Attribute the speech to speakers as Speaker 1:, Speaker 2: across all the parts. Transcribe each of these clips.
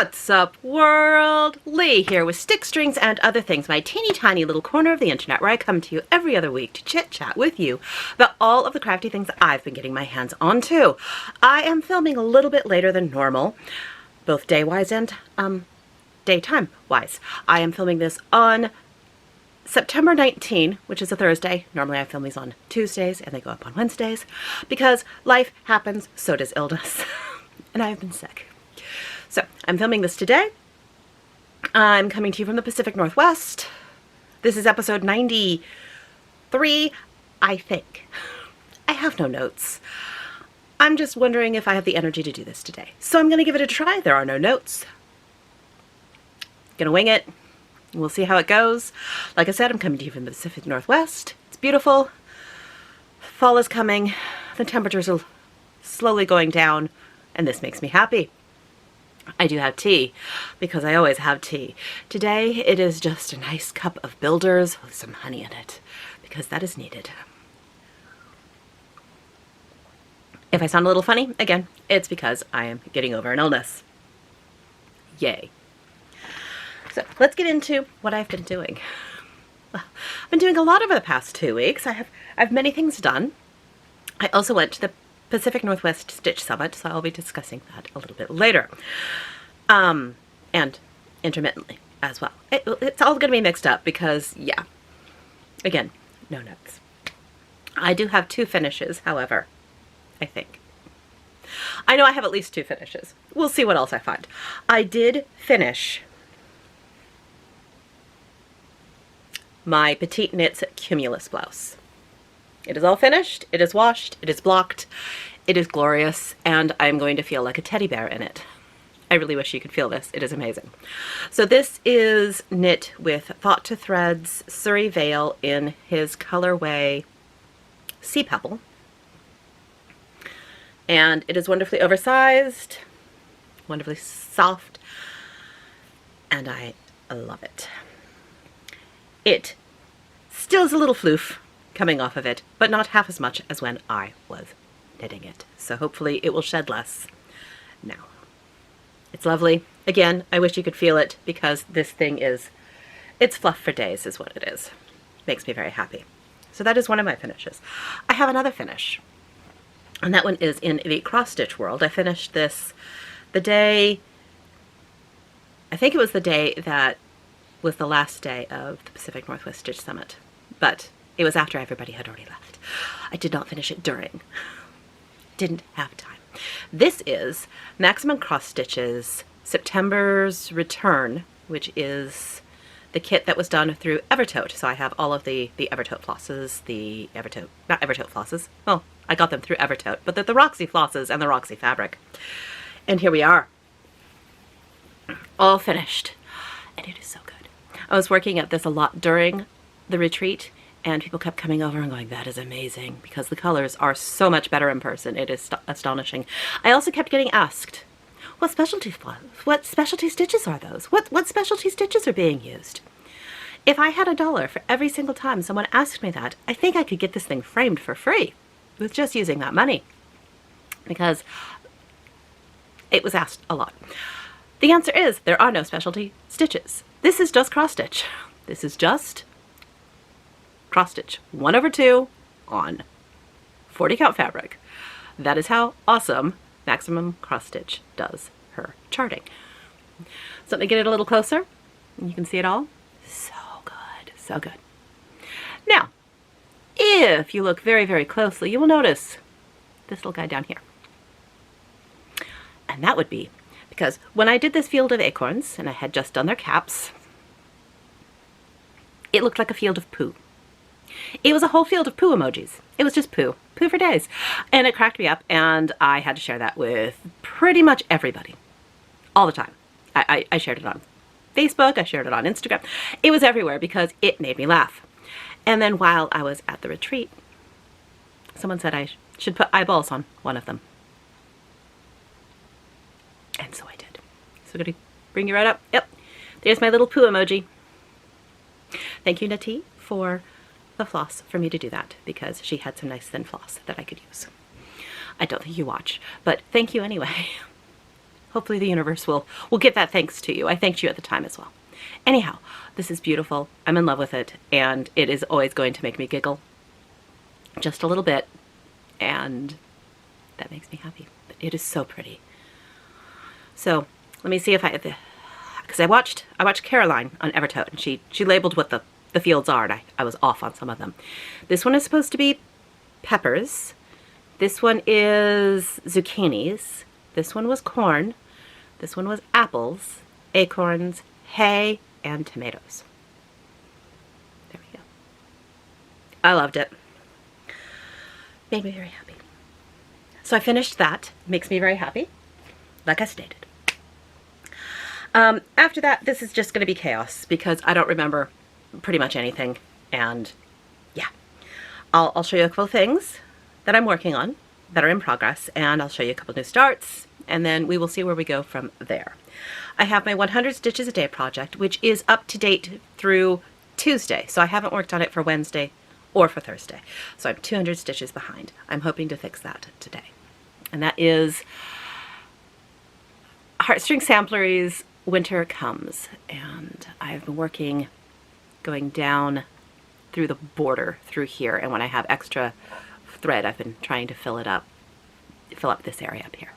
Speaker 1: What's up, world? Lee here with Stick Strings and Other Things, my teeny tiny little corner of the internet where I come to you every other week to chit-chat with you about all of the crafty things I've been getting my hands on to. I am filming a little bit later than normal, both day-wise and daytime-wise. I am filming this on September 19, which is a Thursday. Normally I film these on Tuesdays and they go up on Wednesdays because life happens, so does illness. And I've been sick. So I'm filming this today. I'm coming to you from the Pacific Northwest. This is episode 93, I think. I have no notes. I'm just wondering if I have the energy to do this today. So I'm going to give it a try. There are no notes. Gonna wing it. We'll see how it goes. Like I said, I'm coming to you from the Pacific Northwest. It's beautiful. Fall is coming. The temperatures are slowly going down, and this makes me happy. I do have tea, because I always have tea. Today, it is just a nice cup of Builder's with some honey in it, because that is needed. If I sound a little funny, again, it's because I am getting over an illness. Yay. So, let's get into what I've been doing. Well, I've been doing a lot over the past 2 weeks. I have many things done. I also went to the Pacific Northwest Stitch Summit, so I'll be discussing that a little bit later. And intermittently as well. It's all going to be mixed up because, yeah, again, no notes. I do have 2 finishes, however, I think. I know I have at least 2 finishes. We'll see what else I find. I did finish my Petite Knits Cumulus blouse. It is all finished, it is washed, it is blocked, it is glorious, and I'm going to feel like a teddy bear in it. I really wish you could feel this. It is amazing. So this is knit with Thought to Threads Surrey Vale in his colorway Sea Pebble. And it is wonderfully oversized, wonderfully soft, and I love it. It still is a little floof coming off of it, but not half as much as when I was knitting it. So hopefully it will shed less now. It's lovely. Again, I wish you could feel it because this thing it's fluff for days is what it is. Makes me very happy. So that is one of my finishes. I have another finish, and that one is in the cross stitch world. I finished this the day, I think it was the day that was the last day of the Pacific Northwest Stitch Summit, but it was after everybody had already left. I did not finish it during. Didn't have time. This is Maximum Cross Stitch's September's Return, which is the kit that was done through Evertote. So I have all of the Evertote flosses, not Evertote flosses. Well, I got them through Evertote, but they're the Roxy flosses and the Roxy fabric. And here we are. All finished. And it is so good. I was working at this a lot during the retreat, and people kept coming over and going, that is amazing, because the colors are so much better in person. It is astonishing. I also kept getting asked, what specialty stitches are those? What specialty stitches are being used? If I had $1 for every single time someone asked me that, I think I could get this thing framed for free with just using that money, because it was asked a lot. The answer is there are no specialty stitches. This is just cross stitch. This is just cross stitch 1/2 on 40 count fabric. That is how awesome Maximum Cross Stitch does her charting. So let me get it a little closer and you can see it all. So good, so good. Now, if you look very, very closely, you will notice this little guy down here. And that would be because when I did this field of acorns and I had just done their caps, it looked like a field of poo. It was a whole field of poo emojis. It was just poo. Poo for days. And it cracked me up, and I had to share that with pretty much everybody. All the time. I shared it on Facebook. I shared it on Instagram. It was everywhere because it made me laugh. And then while I was at the retreat, someone said I should put eyeballs on one of them. And so I did. So I'm going to bring you right up. Yep. There's my little poo emoji. Thank you, Nati, for the floss for me to do that, because she had some nice thin floss that I could use. I don't think you watch, but thank you anyway. hopefully the universe will give that thanks to you. I thanked you at the time as well. Anyhow, this is beautiful. I'm in love with it, and it is always going to make me giggle just a little bit, and that makes me happy. But it is so pretty. So let me see if because I watched Caroline on Evertote, and she labeled what the fields are, and I was off on some of them. This one is supposed to be peppers. This one is zucchinis. This one was corn. This one was apples, acorns, hay, and tomatoes. There we go. I loved it. Made me very happy. So I finished that. Makes me very happy, like I stated. After that, this is just going to be chaos because I don't remember pretty much anything. And yeah, I'll show you a couple of things that I'm working on that are in progress, and I'll show you a couple new starts, and then we will see where we go from there. I have my 100 Stitches a Day project, which is up to date through Tuesday, so I haven't worked on it for Wednesday or for Thursday. So I'm 200 stitches behind. I'm hoping to fix that today. And that is Heartstring Samplery's Winter Comes, and I've been working going down through the border through here, and when I have extra thread, I've been trying to fill up this area up here.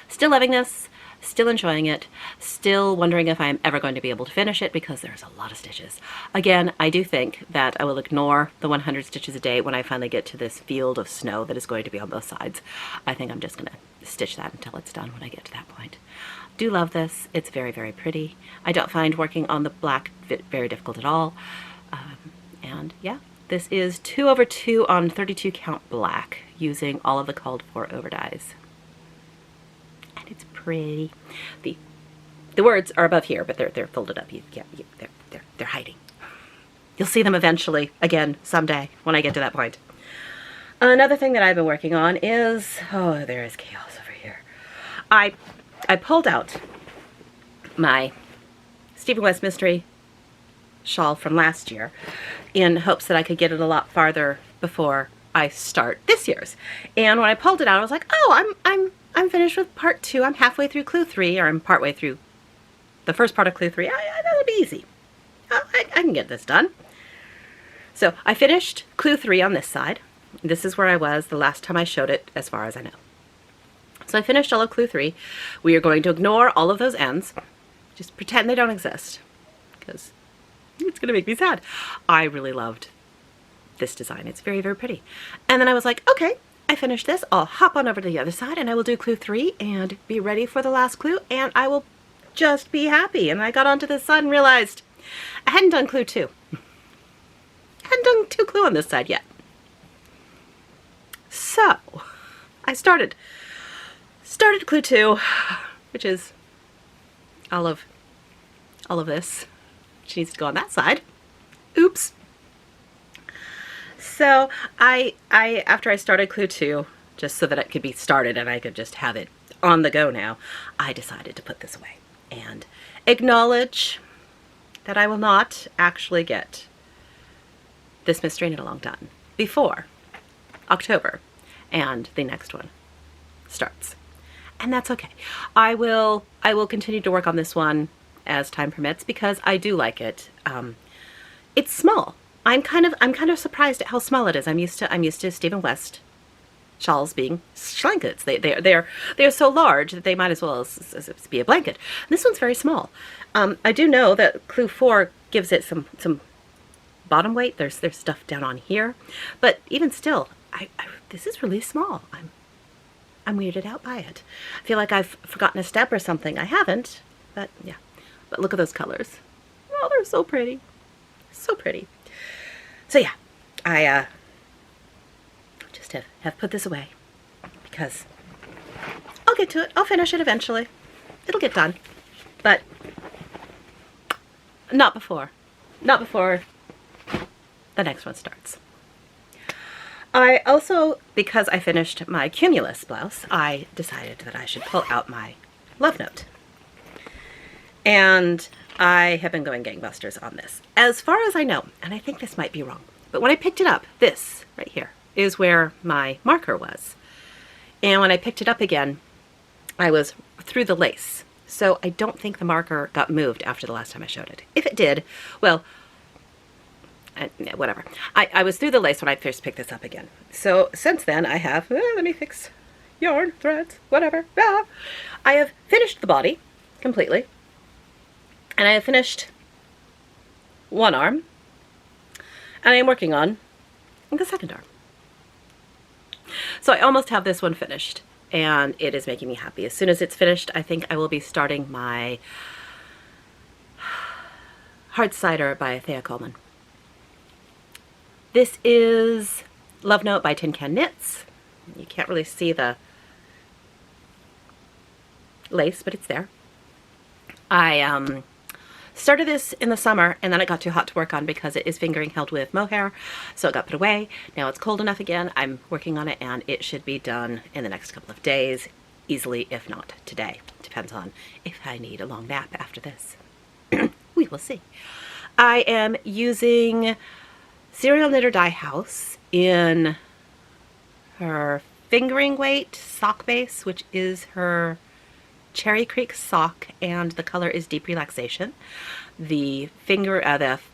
Speaker 1: Still loving this, still enjoying it, still wondering if I'm ever going to be able to finish it because there's a lot of stitches. Again, I do think that I will ignore the 100 stitches a day when I finally get to this field of snow that is going to be on both sides. I think I'm just going to stitch that until it's done when I get to that point. Do love this. It's very, very pretty. I don't find working on the black very difficult at all. And yeah, this is 2/2 on 32 count black using all of the called for over dyes. And it's pretty. The words are above here, but they're folded up. They're hiding. You'll see them eventually, again, someday, when I get to that point. Another thing that I've been working on is, oh, there is chaos over here. I pulled out my Stephen West Mystery shawl from last year in hopes that I could get it a lot farther before I start this year's. And when I pulled it out, I was like, oh, I'm finished with part 2. I'm halfway through clue 3, or I'm partway through the first part of clue 3. That'll be easy. I can get this done. So I finished clue 3 on this side. This is where I was the last time I showed it, as far as I know. So I finished all of clue 3. We are going to ignore all of those ends. Just pretend they don't exist, because it's going to make me sad. I really loved this design. It's very, very pretty. And then I was like, okay, I finished this. I'll hop on over to the other side and I will do clue 3 and be ready for the last clue, and I will just be happy. And I got onto this side and realized I hadn't done clue 2. I hadn't done 2 clue on this side yet. So I started clue 2, which is all of this. She needs to go on that side. Oops. So after I started clue 2, just so that it could be started and I could just have it on the go now, I decided to put this away and acknowledge that I will not actually get this Mystery Knit Along done before October and the next one starts. And that's okay. I will continue to work on this one as time permits because I do like it. It's small. I'm kind of surprised at how small it is. I'm used to Stephen West shawls being blankets. They're so large that they might as well as be a blanket. This one's very small. I do know that clue 4 gives it some bottom weight. There's stuff down on here, but even still, this is really small. I'm weirded out by it. I feel like I've forgotten a step or something. I haven't, but yeah. But look at those colors. Oh, they're so pretty. So pretty. So yeah, I just have put this away because I'll get to it. I'll finish it eventually. It'll get done, but not before the next one starts. I also, because I finished my Cumulus blouse, I decided that I should pull out my Love Note. And I have been going gangbusters on this. As far as I know, and I think this might be wrong, but when I picked it up, this right here is where my marker was. And when I picked it up again, I was through the lace. So I don't think the marker got moved after the last time I showed it. If it did, well, whatever. I was through the lace when I first picked this up again. So since then I have, let me fix yarn, threads, whatever. I have finished the body completely. And I have finished one arm. And I am working on the second arm. So I almost have this one finished. And it is making me happy. As soon as it's finished, I think I will be starting my Hard Cider by Thea Coleman. This is Love Note by Tin Can Knits. You can't really see the lace, but it's there. I started this in the summer, and then it got too hot to work on because it is fingering held with mohair, so it got put away. Now it's cold enough again. I'm working on it, and it should be done in the next couple of days, easily, if not today. Depends on if I need a long nap after this. We will see. I am using Serial Knitter Dye House in her fingering weight sock base, which is her Cherry Creek sock, and the color is Deep Relaxation. The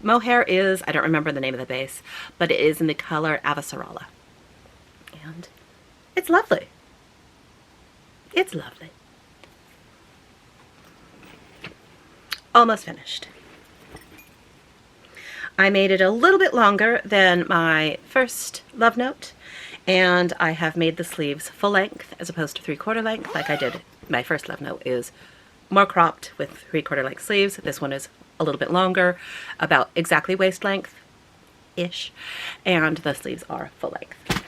Speaker 1: mohair is, I don't remember the name of the base, but it is in the color Avasarala. And it's lovely. It's lovely. Almost finished. I made it a little bit longer than my first Love Note, and I have made the sleeves full length as opposed to 3/4 length like I did. My first Love Note is more cropped with 3/4 length sleeves. This one is a little bit longer, about exactly waist length-ish, and the sleeves are full length.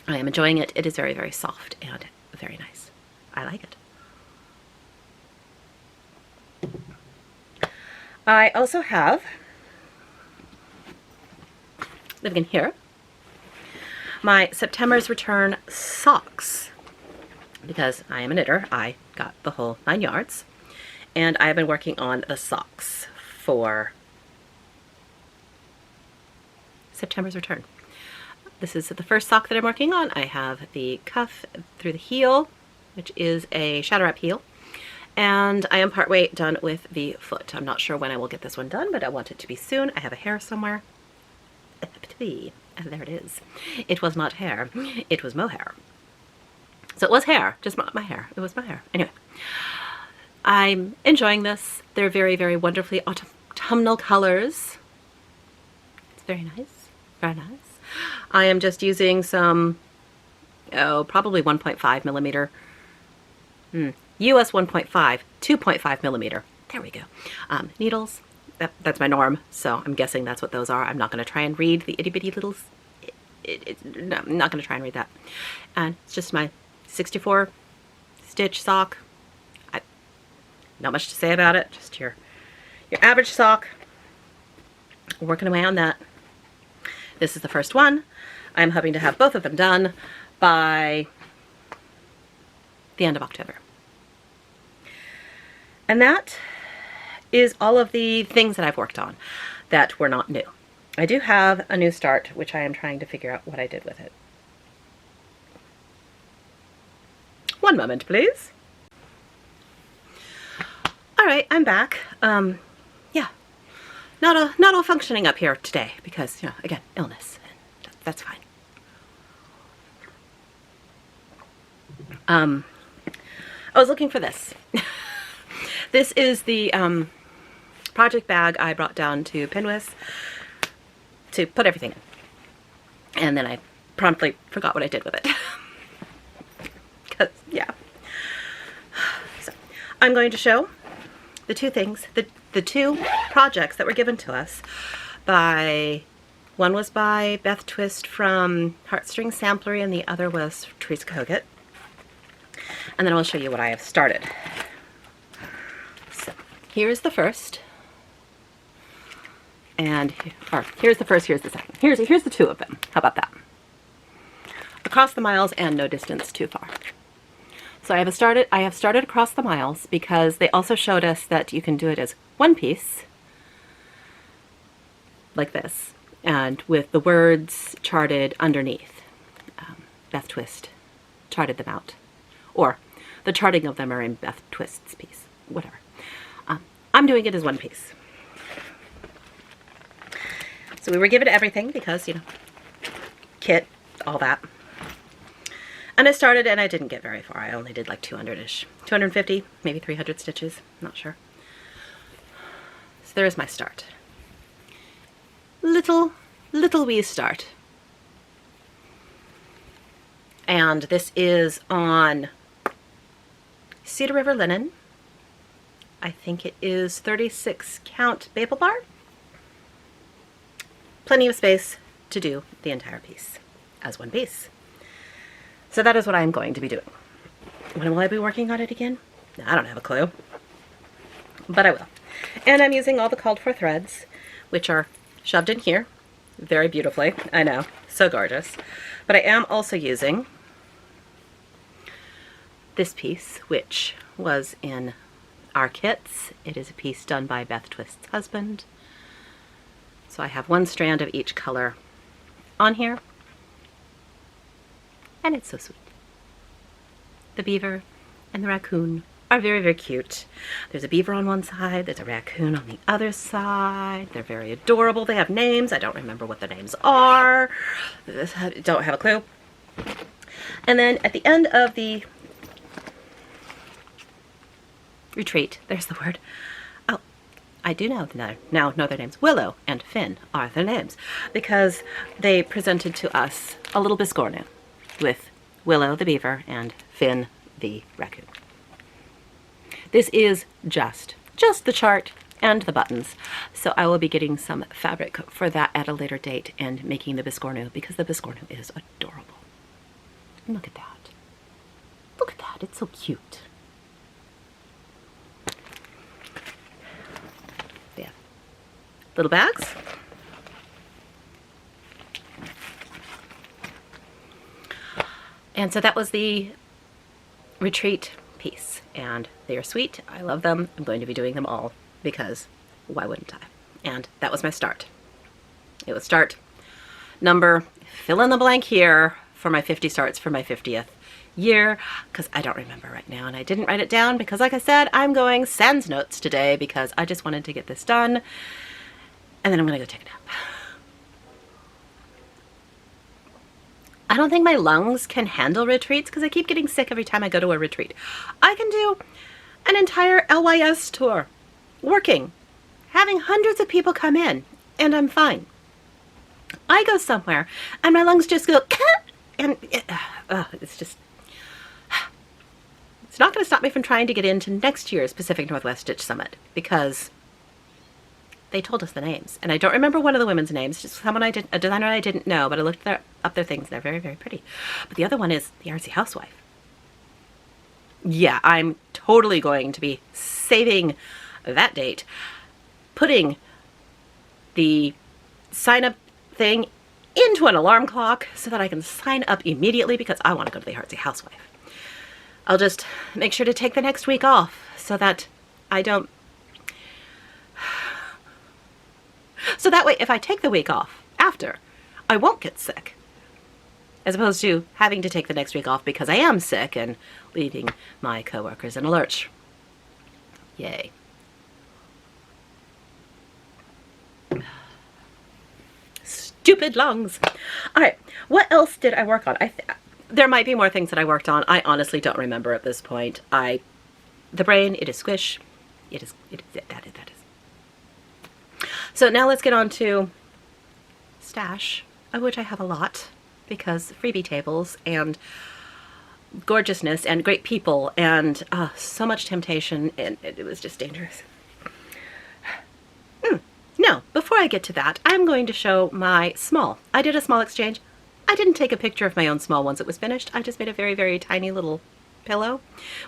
Speaker 1: I am enjoying it. It is very, very soft and very nice. I like it. I also have, living in here, my September's Return socks. Because I am a knitter, I got the whole 9 yards. And I have been working on the socks for September's Return. This is the first sock that I'm working on. I have the cuff through the heel, which is a shadow wrap heel. And I am partway done with the foot. I'm not sure when I will get this one done, but I want it to be soon. I have a hair somewhere. And there it is. It was not hair. It was mohair. So it was hair, just not my hair. It was my hair. Anyway, I'm enjoying this. They're very, very wonderfully autumnal colors. It's very nice. Very nice. I am just using some, probably 1.5 millimeter. US 1.5, 2.5 millimeter. There we go. Needles. That's my norm, so I'm guessing that's what those are. I'm not going to try and read the itty bitty little. No, I'm not going to try and read that. And it's just my 64 stitch sock. Not much to say about it. Just your average sock. Working away on that. This is the first one. I'm hoping to have both of them done by the end of October. And that is all of the things that I've worked on that were not new. I do have a new start, which I am trying to figure out what I did with it. One moment, please. All right, I'm back. Yeah, not all functioning up here today because, again, illness. That's fine. I was looking for this. This is the project bag I brought down to Pinwis to put everything in. And then I promptly forgot what I did with it. Because, yeah. So, I'm going to show the two things, the two projects that were given to us by, one was by Beth Twist from Heartstring Samplery and the other was Teresa Kogut. And then I'll show you what I have started. So, here's the first. And, or here's the first, here's the second. Here's the two of them. How about that? Across the miles and no distance too far. So I have started across the miles because they also showed us that you can do it as one piece, like this, and with the words charted underneath. Beth Twist charted them out. Or The charting of them are in Beth Twist's piece. Whatever. I'm doing it as one piece. So we were given everything because, you know, kit, all that. And I started and I didn't get very far. I only did like 200-ish. 250, maybe 300 stitches. Not sure. So there's my start. Little wee start. And this is on Cedar River linen. I think it is 36 count maple bar. Plenty of space to do the entire piece as one piece. So that is what I'm going to be doing. When will I be working on it again? I don't have a clue, but I will. And I'm using all the called for threads, which are shoved in here very beautifully. I know, so gorgeous. But I am also using this piece, which was in our kits. It is a piece done by Beth Twist's husband. So I have one strand of each color on here. And it's so sweet. The beaver and the raccoon are very, very cute. There's a beaver on one side, there's a raccoon on the other side. They're very adorable. They have names. I don't remember what the names are. Don't have a clue. And then at the end of the retreat, there's the word. Oh, I do know now know their names. Willow and Finn are their names because they presented to us a little biscornu with Willow the beaver and Finn the raccoon. This is just the chart and the buttons. So I will be getting some fabric for that at a later date and making the biscornu because the biscornu is adorable. Look at that. Look at that. It's so cute. Yeah. Little bags. And so that was the retreat piece, and they are sweet. I love them. I'm going to be doing them all because why wouldn't I? And that was my start. It was start number, fill in the blank here for my 50 starts for my 50th year, because I don't remember right now, and I didn't write it down because, like I said, I'm going sans notes today because I just wanted to get this done, and then I'm gonna go take a nap. I don't think my lungs can handle retreats because I keep getting sick every time I go to a retreat. I can do an entire LYS tour, working, having hundreds of people come in, and I'm fine. I go somewhere and my lungs just go, and it's just, it's not going to stop me from trying to get into next year's Pacific Northwest Stitch Summit because they told us the names, and I don't remember one of the women's names, just someone a designer I didn't know, but I looked up their things. They're very, very pretty. But the other one is the Artsy Housewife. Yeah, I'm totally going to be saving that date, putting the sign up thing into an alarm clock so that I can sign up immediately because I want to go to the Artsy Housewife. I'll just make sure to take the next week off so that I don't. So that way, if I take the week off after, I won't get sick. As opposed to having to take the next week off because I am sick and leaving my coworkers in a lurch. Yay. Stupid lungs. All right, what else did I work on? There might be more things that I worked on. I honestly don't remember at this point. The brain, it is squish. That is. So now let's get on to stash, of which I have a lot, because freebie tables and gorgeousness and great people and so much temptation, and it was just dangerous. No, before I get to that, I'm going to show my small. I did a small exchange. I didn't take a picture of my own small once it was finished. I just made a very, very tiny little pillow,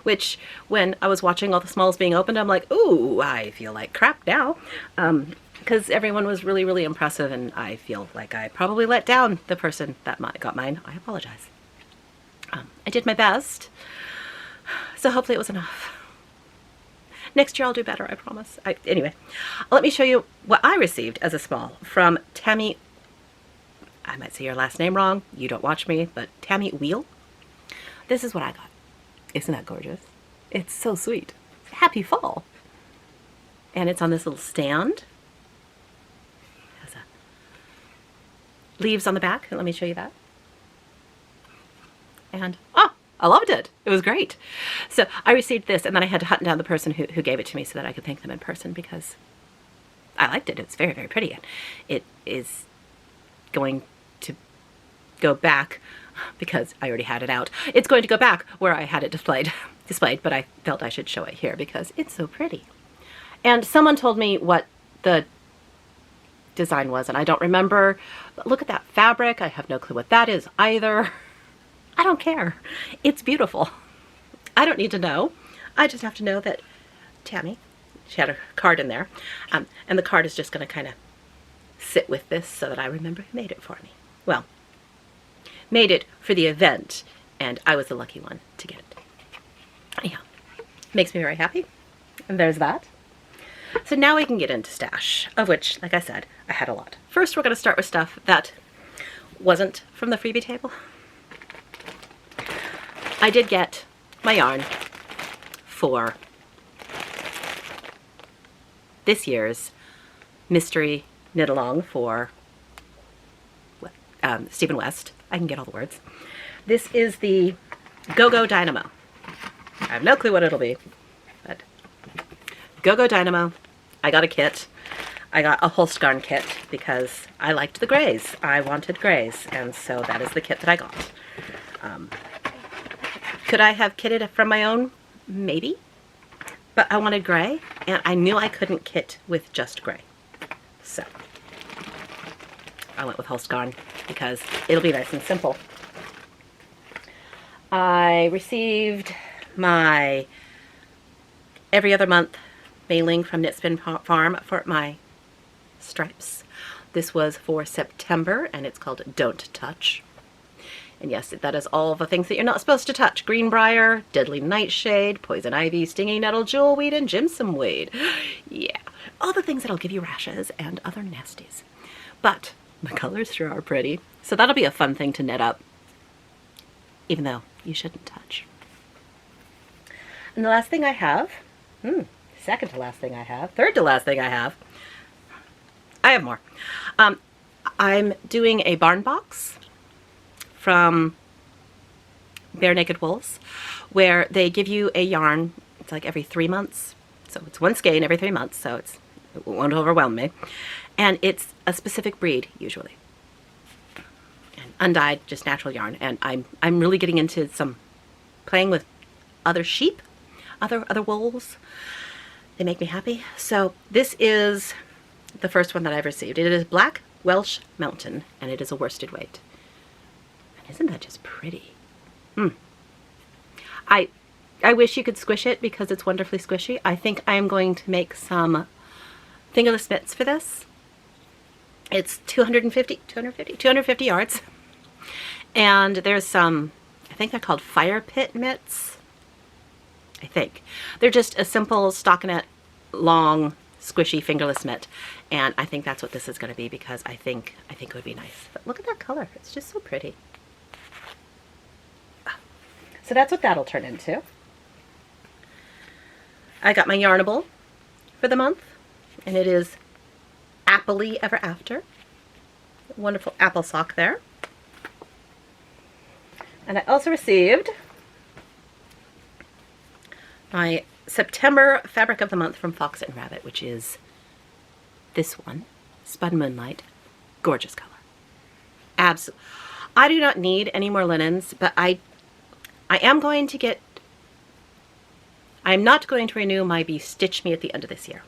Speaker 1: which when I was watching all the smalls being opened, I'm like, ooh, I feel like crap now. Because everyone was really, really impressive, and I feel like I probably let down the person that got mine. I apologize. I did my best, so hopefully it was enough. Next year I'll do better, I promise. Anyway, let me show you what I received as a small from Tammy. I might say your last name wrong. You don't watch me, but Tammy Wheel. This is what I got. Isn't that gorgeous? It's so sweet. Happy fall. And it's on this little stand. It has leaves on the back. Let me show you that. And, oh, I loved it. It was great. So I received this, and then I had to hunt down the person who gave it to me so that I could thank them in person, because I liked it. It's very, very pretty. And it is going to go back, because I already had it out. It's going to go back where I had it displayed, but I felt I should show it here because it's so pretty. And someone told me what the design was, and I don't remember. But look at that fabric. I have no clue what that is either. I don't care. It's beautiful. I don't need to know. I just have to know that Tammy, she had a card in there, and the card is just going to kind of sit with this so that I remember who made it for me. Well, made it for the event, and I was the lucky one to get it. Yeah, makes me very happy. And there's that. So now we can get into stash, of which, like I said, I had a lot. First, we're going to start with stuff that wasn't from the freebie table. I did get my yarn for this year's mystery knit along for Stephen West. I can get all the words. This is the Go-Go Dynamo. I have no clue what it'll be, but Go-Go Dynamo. I got a kit. I got a Holstgarn kit because I liked the grays. I wanted grays, and so that is the kit that I got. Could I have kitted from my own? Maybe. But I wanted gray, and I knew I couldn't kit with just gray. So I went with Holstgarn because it'll be nice and simple. I received my every other month mailing from Knitspin Farm for my stripes. This was for September, and it's called Don't Touch. And yes, that is all the things that you're not supposed to touch. Greenbrier, deadly nightshade, poison ivy, stinging nettle, jewelweed, and jimsonweed. Yeah, all the things that'll give you rashes and other nasties. But the colors sure are pretty. So that'll be a fun thing to knit up, even though you shouldn't touch. And the last thing I have, second to last thing I have, third to last thing I have more. I'm doing a barn box from Bare Naked Wools, where they give you a yarn. It's like every 3 months. So it's one skein every 3 months, so it won't overwhelm me. And it's a specific breed, usually. And undyed, just natural yarn. And I'm really getting into some playing with other sheep, other wools. They make me happy. So this is the first one that I've received. It is Black Welsh Mountain, and it is a worsted weight. And isn't that just pretty? I wish you could squish it because it's wonderfully squishy. I think I am going to make some fingerless mitts for this. It's 250 yards. And there's some, I think they're called fire pit mitts. I think. They're just a simple stockinette, long, squishy, fingerless mitt. And I think that's what this is going to be because I think it would be nice. But look at that color. It's just so pretty. So that's what that'll turn into. I got my Yarnable for the month, and it is Appley Ever After. Wonderful apple sock there. And I also received my September fabric of the month from Fox and Rabbit, which is this one, Spun Moonlight. Gorgeous color. Absolutely. I do not need any more linens, but I am going to get, I'm not going to renew my Be Stitch Me at the end of this year.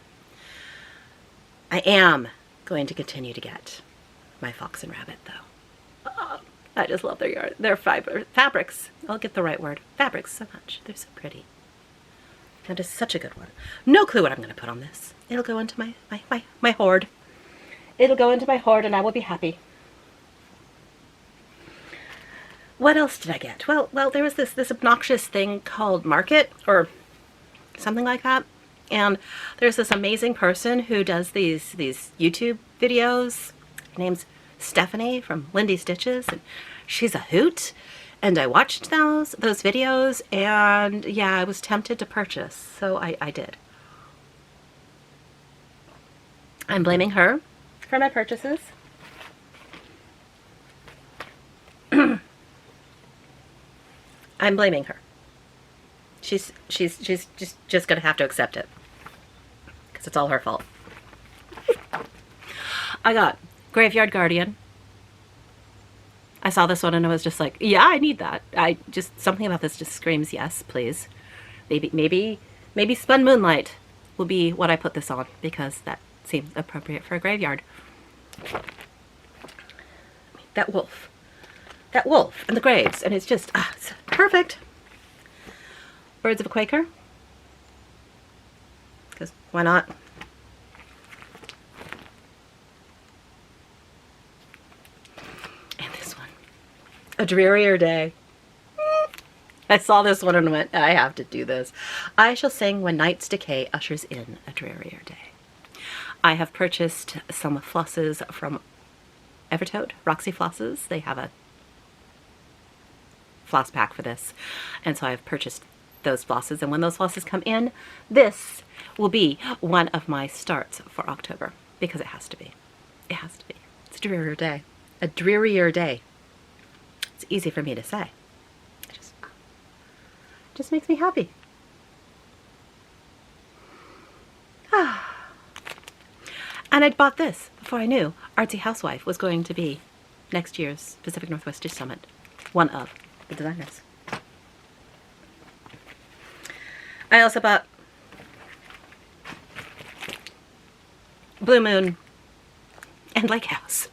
Speaker 1: I am going to continue to get my Fox and Rabbit, though. Oh, I just love their yarn, their fabrics. I'll get the right word. Fabrics so much. They're so pretty. That is such a good one. No clue what I'm going to put on this. It'll go into my hoard. It'll go into my hoard and I will be happy. What else did I get? Well, there was this obnoxious thing called Market or something like that. And there's this amazing person who does these YouTube videos. Her name's Stephanie from Lindy Stitches, and she's a hoot. And I watched those videos, and yeah, I was tempted to purchase, so I did. I'm blaming her for my purchases. I'm blaming her. She's just gonna have to accept it, because it's all her fault. I got Graveyard Guardian. I saw this one and I was just like, yeah, I need that. Something about this just screams yes, please. Maybe Spun Moonlight will be what I put this on, because that seems appropriate for a graveyard. That wolf and the graves, and it's just it's perfect. Birds of a Quaker, because why not? A Drearier Day. I saw this one and went, I have to do this. I shall sing when night's decay ushers in a drearier day. I have purchased some flosses from Evertoad, Roxy Flosses. They have a floss pack for this. And so I've purchased those flosses. And when those flosses come in, this will be one of my starts for October. Because it has to be. It has to be. It's a drearier day. A drearier day. It's easy for me to say. It just makes me happy. And I'd bought this before I knew Artsy Housewife was going to be next year's Pacific Northwest Dish Summit. One of the designers. I also bought Blue Moon and Lake House.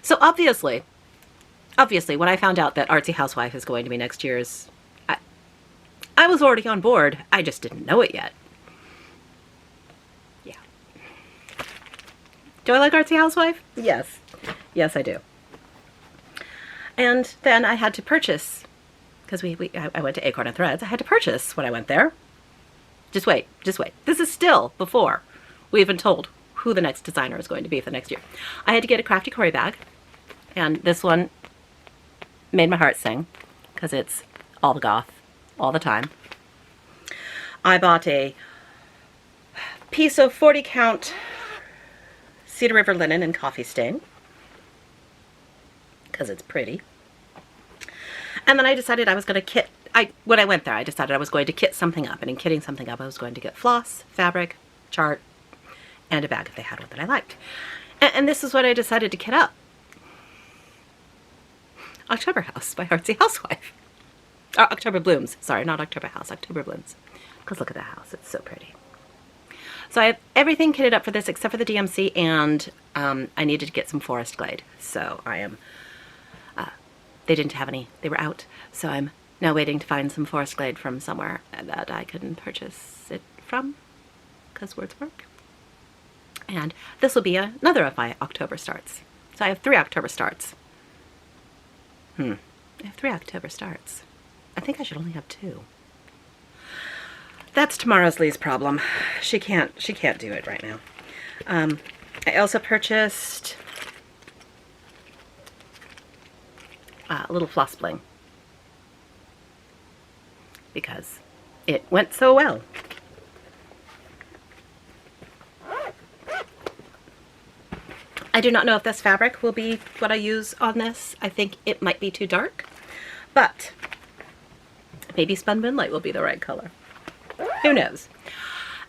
Speaker 1: So obviously, when I found out that Artsy Housewife is going to be next year's, I was already on board. I just didn't know it yet. Yeah. Do I like Artsy Housewife? Yes. Yes, I do. And then I had to purchase, because I went to Acorn and Threads. I had to purchase when I went there. Just wait. This is still before we even told who the next designer is going to be for the next year. I had to get a Crafty Cory bag, and this one made my heart sing, because it's all the goth, all the time. I bought a piece of 40 count Cedar River linen and coffee stain, because it's pretty. And then I decided I was going to kit, when I went there, I decided I was going to kit something up, and in kitting something up, I was going to get floss, fabric, chart, and a bag if they had one that I liked. And this is what I decided to kit up. October House by Artsy Housewife. October Blooms. Sorry, not October House, October Blooms. Because look at that house, it's so pretty. So I have everything kitted up for this except for the DMC, and I needed to get some Forest Glade. So I am, they didn't have any, they were out. So I'm now waiting to find some Forest Glade from somewhere that I can purchase it from, because words work. And this will be another of my October starts. So I have 3 October starts. I have 3 October starts. I think I should only have 2. That's tomorrow's Lee's problem. She can't do it right now. I also purchased a little floss bling, because it went so well. I do not know if this fabric will be what I use on this. I think it might be too dark, but maybe Spun Moonlight will be the right color. Who knows?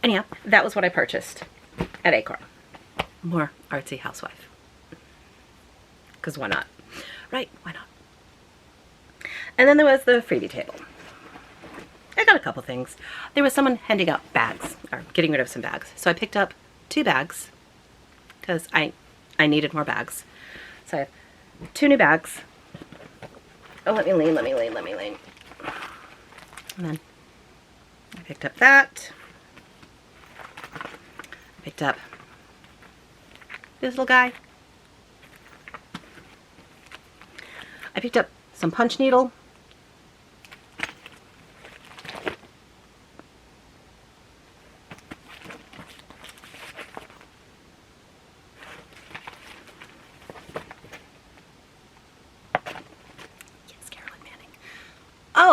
Speaker 1: Anyhow, that was what I purchased at Acorn. More Artsy Housewife. Because why not? Right, why not? And then there was the freebie table. I got a couple things. There was someone handing out bags, or getting rid of some bags. So I picked up 2 bags, because I needed more bags. So I have 2 new bags. Oh, let me lean. And then I picked up that. I picked up this little guy. I picked up some punch needle.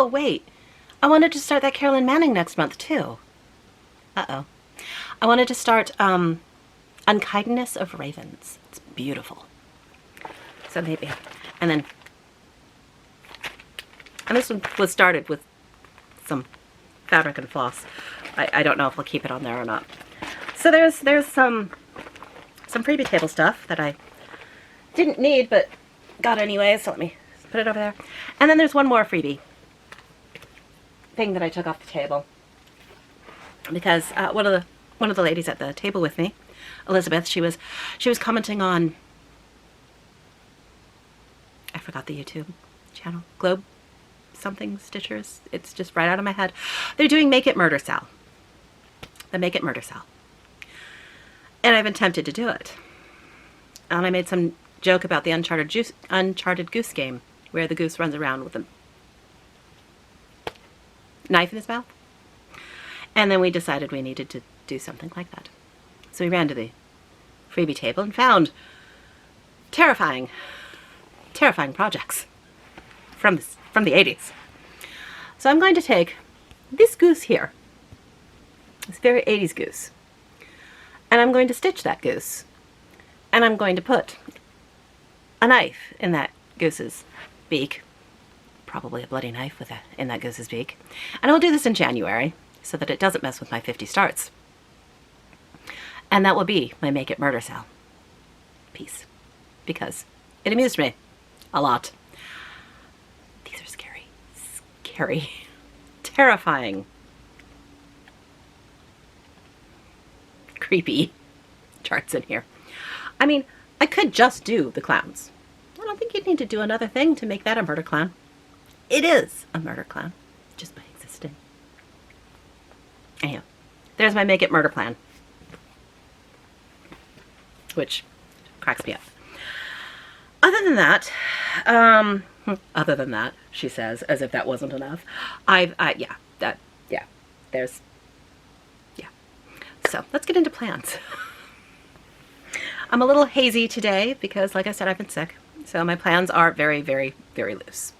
Speaker 1: wait. I wanted to start that Carolyn Manning next month, too. Uh-oh. I wanted to start Unkindness of Ravens. It's beautiful. So maybe. And this one was started with some fabric and floss. I don't know if I'll keep it on there or not. So there's some freebie table stuff that I didn't need but got anyway, so let me put it over there. And then there's one more freebie thing that I took off the table because one of the ladies at the table with me, Elizabeth, she was commenting on, I forgot the YouTube channel, Globe something Stitchers. It's just right out of my head. They're doing Make It Murder Sal. The Make It Murder Sal. And I've been tempted to do it. And I made some joke about the Uncharted Goose game, where the goose runs around with a knife in his mouth. And then we decided we needed to do something like that. So we ran to the freebie table and found terrifying projects from the 80s. So I'm going to take this goose here, this very 80s goose, and I'm going to stitch that goose, and I'm going to put a knife in that goose's beak, probably a bloody knife in that goose's beak, and I'll do this in January so that it doesn't mess with my 50 starts. And that will be my Make It Murder Sal piece, because it amused me a lot. These are scary, terrifying, creepy charts in here. I mean, I could just do the clowns. I don't think you'd need to do another thing to make that a murder clown. It is a murder clown, just by existing. Anyhow, there's my Make It Murder plan, which cracks me up. Other than that, she says, as if that wasn't enough. So let's get into plans. I'm a little hazy today because, like I said, I've been sick. So my plans are very, very, very loose.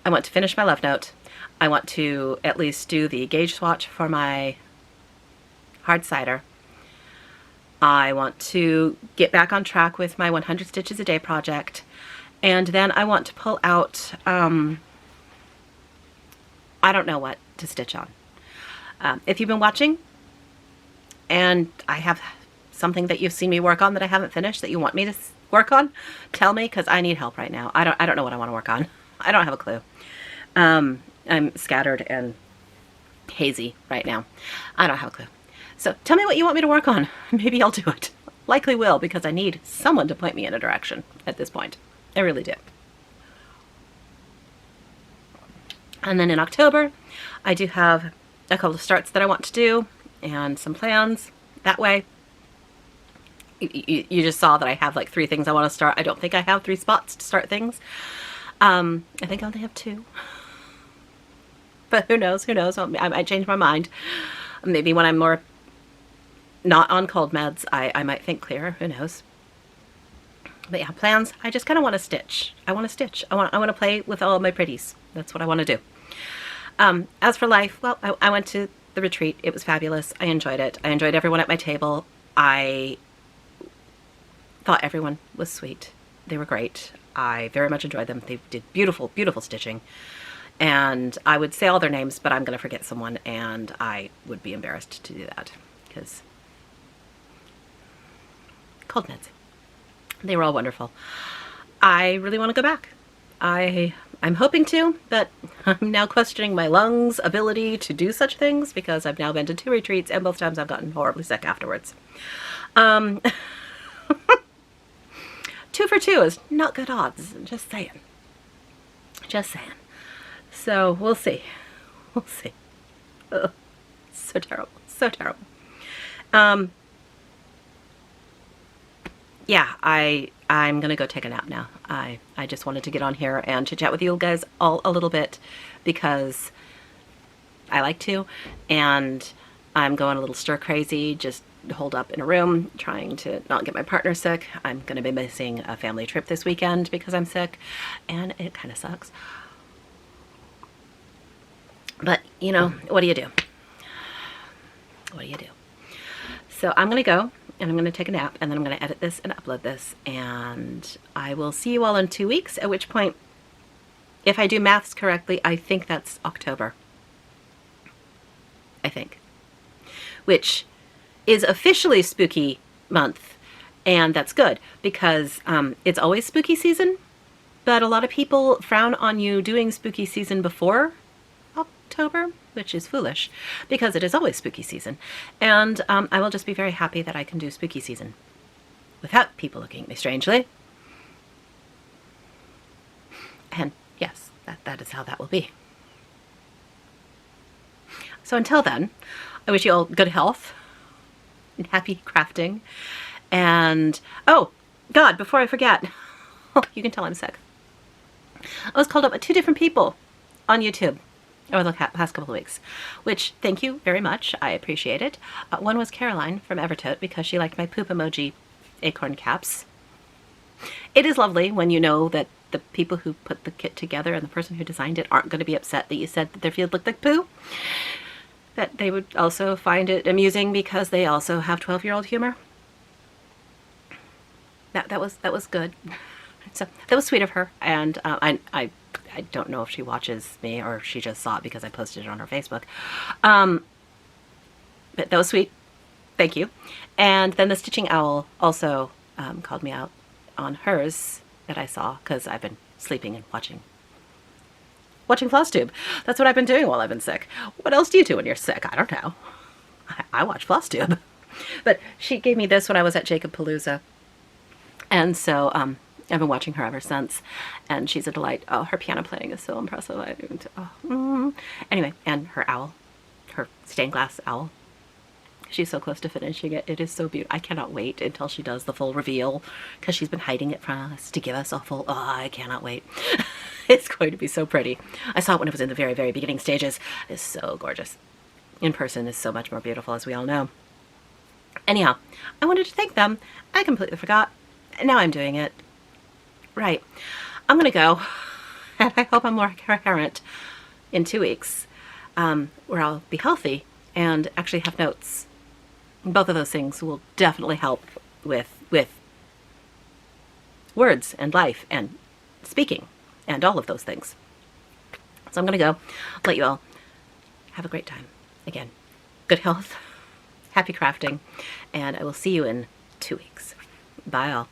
Speaker 1: I want to finish my love note. I want to at least do the gauge swatch for my hard cider. I want to get back on track with my 100 Stitches a Day project. And then I want to pull out, I don't know what to stitch on. If you've been watching and I have something that you've seen me work on that I haven't finished that you want me to work on, tell me, because I need help right now. I don't know what I want to work on. I don't have a clue. I'm scattered and hazy right now. I don't have a clue. So tell me what you want me to work on. Maybe I'll do it. Likely will, because I need someone to point me in a direction at this point. I really do. And then in October, I do have a couple of starts that I want to do and some plans. That way, you just saw that I have like 3 things I want to start. I don't think I have 3 spots to start things. I think I only have 2. But who knows? Who knows? I might change my mind. Maybe when I'm more not on cold meds, I might think clearer. Who knows? But yeah, plans. I just kind of want to stitch. I want to stitch. I want to play with all of my pretties. That's what I want to do. As for life, well, I went to the retreat. It was fabulous. I enjoyed it. I enjoyed everyone at my table. I thought everyone was sweet. They were great. I very much enjoyed them. They did beautiful, beautiful stitching. And I would say all their names, but I'm going to forget someone, and I would be embarrassed to do that because cold meds. They were all wonderful. I really want to go back. I'm hoping to, but I'm now questioning my lungs' ability to do such things because I've now been to 2 retreats and both times I've gotten horribly sick afterwards. 2 for 2 is not good odds. Just saying. Just saying. So we'll see. We'll see. Ugh, so terrible. So terrible. Yeah, I'm gonna go take a nap now. I just wanted to get on here and chit chat with you guys all a little bit because I like to, and I'm going a little stir crazy, just holed up in a room trying to not get my partner sick. I'm gonna be missing a family trip this weekend because I'm sick, and it kind of sucks. But, you know, what do you do? What do you do? So I'm going to go and I'm going to take a nap, and then I'm going to edit this and upload this, and I will see you all in 2 weeks, at which point, if I do maths correctly, I think that's October. I think. Which is officially spooky month, and that's good because it's always spooky season, but a lot of people frown on you doing spooky season before October, which is foolish because it is always spooky season. And I will just be very happy that I can do spooky season without people looking at me strangely. And yes, that is how that will be. So until then, I wish you all good health and happy crafting. And, oh, God, before I forget, you can tell I'm sick. I was called up by 2 different people on YouTube over the past couple of weeks, which, thank you very much. I appreciate it. One was Caroline from Evertote because she liked my poop emoji acorn caps. It is lovely when you know that the people who put the kit together and the person who designed it aren't going to be upset that you said that their field looked like poo. That they would also find it amusing because they also have 12-year-old humor. That was good. So that was sweet of her, and I don't know if she watches me or she just saw it because I posted it on her Facebook. But that was sweet. Thank you. And then the Stitching Owl also called me out on hers that I saw because I've been sleeping and watching Flosstube. That's what I've been doing while I've been sick. What else do you do when you're sick? I don't know. I watch Flosstube. But she gave me this when I was at Jacob Palooza. And so I've been watching her ever since. And she's a delight. Oh, her piano playing is so impressive. Anyway, and her owl, her stained glass owl. She's so close to finishing it. It is so beautiful. I cannot wait until she does the full reveal because she's been hiding it from us to give us a full, I cannot wait. It's going to be so pretty. I saw it when it was in the very, very beginning stages. It's so gorgeous. In person is so much more beautiful, as we all know. Anyhow, I wanted to thank them. I completely forgot. Now I'm doing it. Right. I'm going to go. And I hope I'm more coherent in 2 weeks, where I'll be healthy and actually have notes. Both of those things will definitely help with words and life and speaking and all of those things. So I'm going to go. Let you all have a great time. Again, good health, happy crafting, and I will see you in 2 weeks. Bye all.